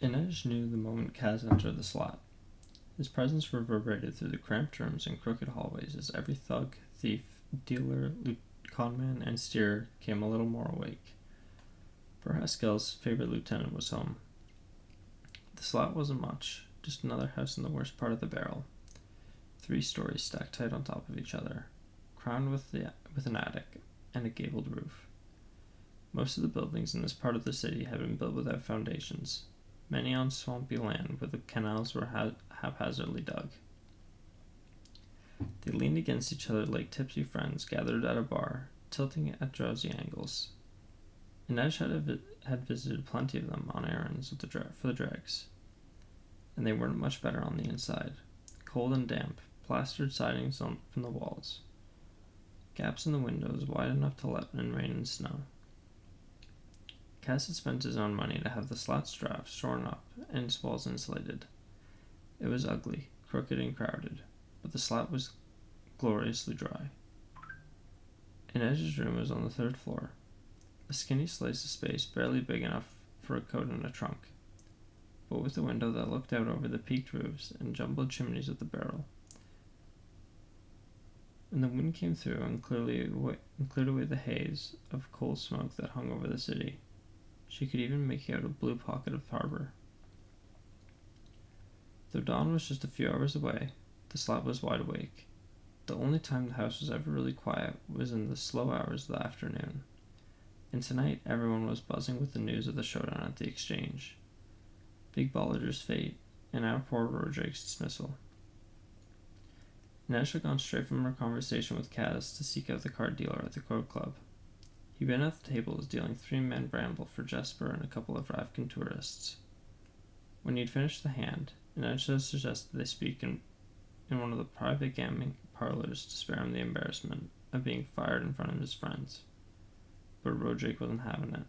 Inej knew the moment Kaz entered the slot. His presence reverberated through the cramped rooms and crooked hallways as every thug, thief, dealer, conman, and steerer came a little more awake. Haskell's favorite lieutenant was home. The slot wasn't much, just another house in the worst part of the barrel. 3 stories stacked tight on top of each other, crowned with an attic and a gabled roof. Most of the buildings in this part of the city had been built without foundations, many on swampy land where the canals were haphazardly dug. They leaned against each other like tipsy friends gathered at a bar, tilting at drowsy angles. Inej had visited plenty of them on errands for the dregs, and they weren't much better on the inside. Cold and damp, plastered sidings from the walls, gaps in the windows wide enough to let in rain and snow. Kaz had spent his own money to have the slot's drafts shorn up and its walls insulated. It was ugly, crooked, and crowded, but the slot was gloriously dry. Inej's room was on the 3rd floor, a skinny slice of space barely big enough for a coat and a trunk, but with a window that looked out over the peaked roofs and jumbled chimneys of the barrel. When the wind came through and cleared away the haze of coal smoke that hung over the city, she could even make out a blue pocket of harbor. Though dawn was just a few hours away, the slot was wide awake. The only time the house was ever really quiet was in the slow hours of the afternoon, and tonight everyone was buzzing with the news of the showdown at the exchange, Big Bolliger's fate, and our poor Rodrake's dismissal. Inej had gone straight from her conversation with Kaz to seek out the card dealer at the Crow Club. He'd been at the tables dealing 3-man bramble for Jesper and a couple of Ravkan tourists. When he'd finished the hand, Inej suggested they speak in one of the private gambling parlors to spare him the embarrassment of being fired in front of his friends. But Rodrake wasn't having it.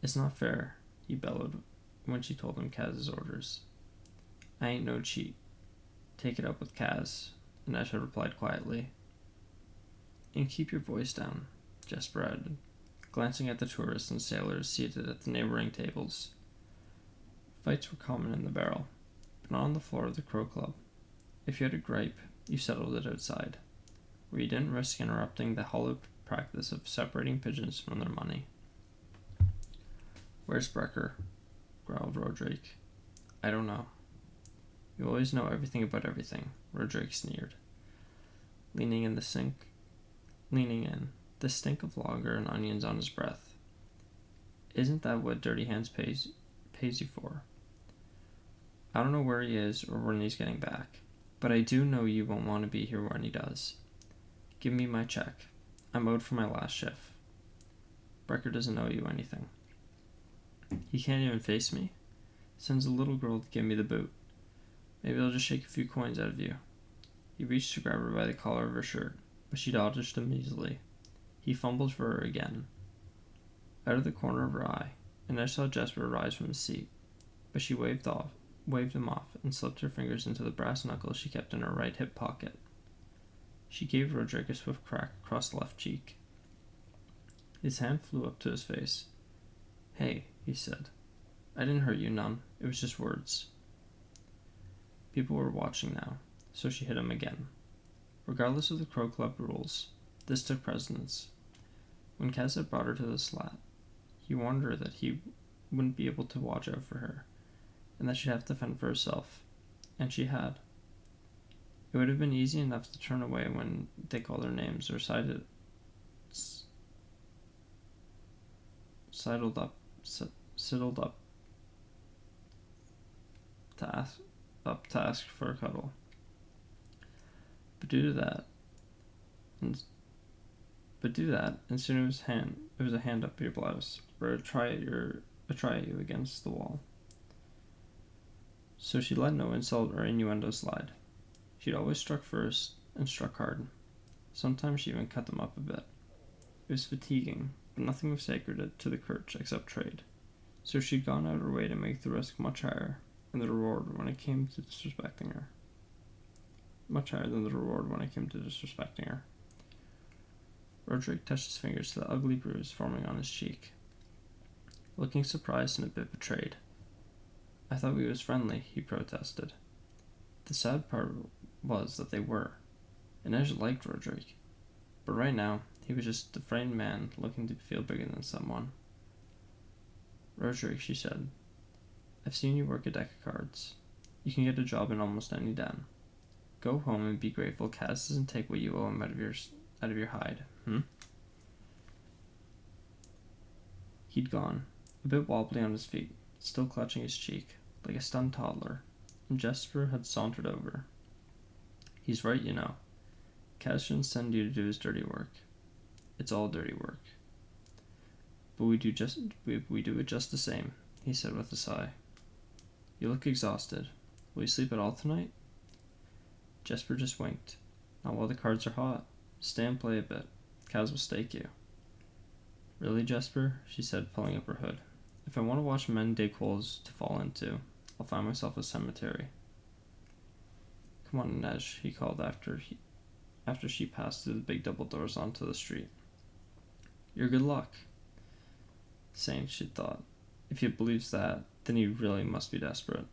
"It's not fair," he bellowed when she told him Kaz's orders. "I ain't no cheat. Take it up with Kaz," Inej had replied quietly. "And keep your voice down," Jesper added, glancing at the tourists and sailors seated at the neighboring tables. Fights were common in the barrel, but not on the floor of the Crow Club. If you had a gripe, you settled it outside, where you didn't risk interrupting the hollow practice of separating pigeons from their money. "Where's Brecker?" growled Rodrake. "I don't know." "You always know everything about everything," Rodrake sneered, leaning in, the stink of lager and onions on his breath. "Isn't that what Dirty Hands pays you for? I don't know where he is or when he's getting back, but I do know you won't want to be here when he does. Give me my check. I'm owed for my last shift. Brecker doesn't owe you anything." "He can't even face me. Sends a little girl to give me the boot. Maybe I'll just shake a few coins out of you." He reached to grab her by the collar of her shirt, but she dodged him easily. He fumbled for her again. Out of the corner of her eye, Inej saw Jesper rise from his seat, but she waved him off and slipped her fingers into the brass knuckles she kept in her right hip pocket. She gave Rodrake a swift crack across the left cheek. His hand flew up to his face. "Hey," he said. "I didn't hurt you none. It was just words." People were watching now, so she hit him again. Regardless of the Crow Club rules, this took precedence. When Kaz had brought her to the slot, he warned her that he wouldn't be able to watch out for her, and that she'd have to fend for herself, and she had. It would have been easy enough to turn away when they called her names or sidled up to ask for a cuddle. But do that, and soon it was a hand up your blouse, or a try at you against the wall. So she let no insult or innuendo slide. She'd always struck first, and struck hard. Sometimes she even cut them up a bit. It was fatiguing, but nothing was sacred to the Kirch except trade. So she'd gone out of her way to make the risk much higher, and the reward when it came to disrespecting her. Much higher than the reward when it came to disrespecting her. Rodrake touched his fingers to the ugly bruise forming on his cheek. looking surprised and a bit betrayed. I thought we was friendly, he protested. The sad part was that they were. Inej liked Roderick, but right now he was just a frightened man looking to feel bigger than someone. Roderick, she said, I've seen you work a deck of cards. You can get a job in almost any den. Go home and be grateful Kaz doesn't take what you owe him out of your hide, He'd gone, a bit wobbly on his feet, still clutching his cheek, like a stunned toddler, and Jesper had sauntered over. He's right, you know. Kaz shouldn't send you to do his dirty work. It's all dirty work. But we do it just the same, he said with a sigh. You look exhausted. Will you sleep at all tonight? Jesper just winked. Not while the cards are hot. Stay and play a bit. Kaz will stake you. Really, Jesper? She said, pulling up her hood. If I want to watch men dig holes to fall into, I'll find myself a cemetery. Come on, Inej, he called after she passed through the big double doors onto the street. Your good luck. Saint, she thought. If he believes that, then he really must be desperate.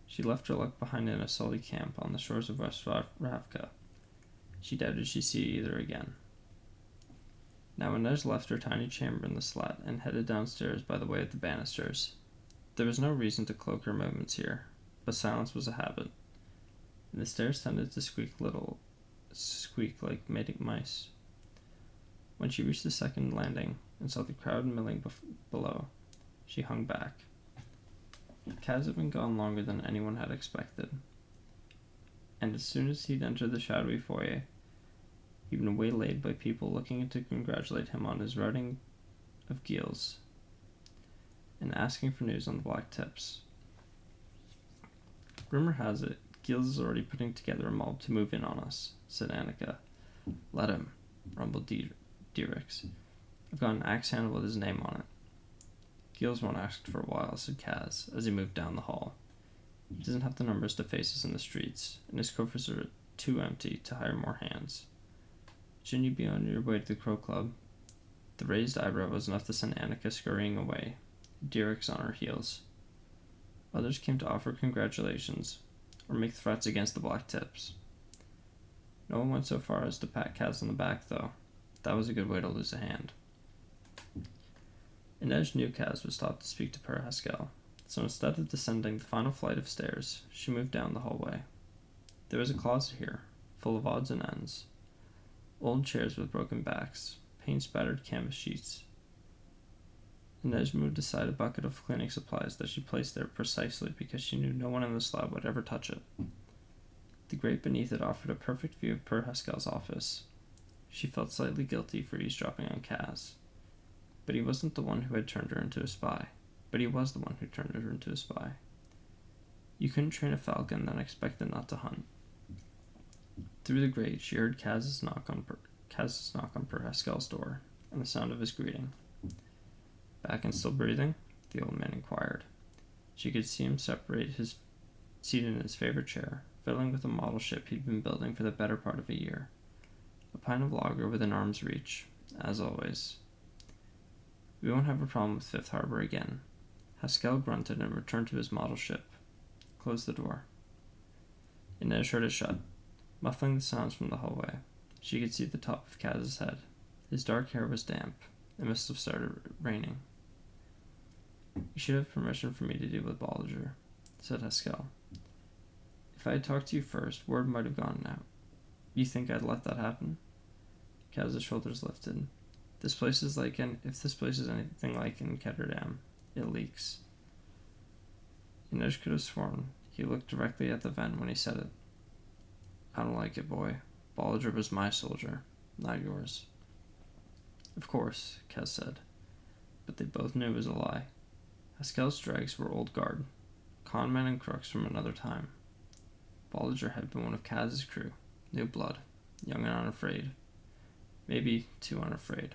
She left her luck behind in a Sully camp on the shores of West Ravka. She doubted she'd see either again. Now Inej left her tiny chamber in the slat and headed downstairs by the way of the banisters. There was no reason to cloak her movements here, but silence was a habit, and the stairs tended to squeak like mating mice. When she reached the second landing and saw the crowd milling below, she hung back. Kaz had been gone longer than anyone had expected, and as soon as he'd entered the shadowy foyer, he'd been waylaid by people looking to congratulate him on his routing of Gilles and asking for news on the black tips. Rumor has it, Gilles is already putting together a mob to move in on us, said Annika. Let him, rumbled Dierix. I've got an axe handle with his name on it. Gilles won't ask for a while, said Kaz, as he moved down the hall. He doesn't have the numbers to face us in the streets, and his coffers are too empty to hire more hands. Shouldn't you be on your way to the Crow Club? The raised eyebrow was enough to send Annika scurrying away, Dierix on her heels. Others came to offer congratulations, or make threats against the black tips. No one went so far as to pat Kaz on the back, though. That was a good way to lose a hand. Inej knew Kaz would stop to speak to Père Haskell, so instead of descending the final flight of stairs, she moved down the hallway. There was a closet here, full of odds and ends. Old chairs with broken backs, paint-spattered canvas sheets. Inej moved aside a bucket of cleaning supplies that she placed there precisely because she knew no one in the slab would ever touch it. The grate beneath it offered a perfect view of Père Haskell's office. She felt slightly guilty for eavesdropping on Kaz. But he wasn't the one who had turned her into a spy. But he was the one who turned her into a spy. You couldn't train a falcon then expect it not to hunt. Through the grate, she heard Kaz's knock on Père Haskell's door, and the sound of his greeting. Back and still breathing? The old man inquired. She could see him seated in his favorite chair, fiddling with a model ship he'd been building for the better part of a year. A pint of lager within arm's reach, as always. We won't have a problem with Fifth Harbor again. Haskell grunted and returned to his model ship. Closed the door. Inej heard it shut, muffling the sounds from the hallway. She could see the top of Kaz's head. His dark hair was damp. It must have started raining. You should have permission for me to deal with Bollinger, said Haskell. If I had talked to you first, word might have gone out. You think I'd let that happen? Kaz's shoulders lifted. If this place is anything like in Ketterdam, it leaks. Inej could have sworn he looked directly at the vent when he said it. I don't like it, boy. Bollinger was my soldier, not yours. Of course, Kaz said, but they both knew it was a lie. Haskell's dregs were old guard, con men and crooks from another time. Bollinger had been one of Kaz's crew, new blood, young and unafraid. Maybe too unafraid.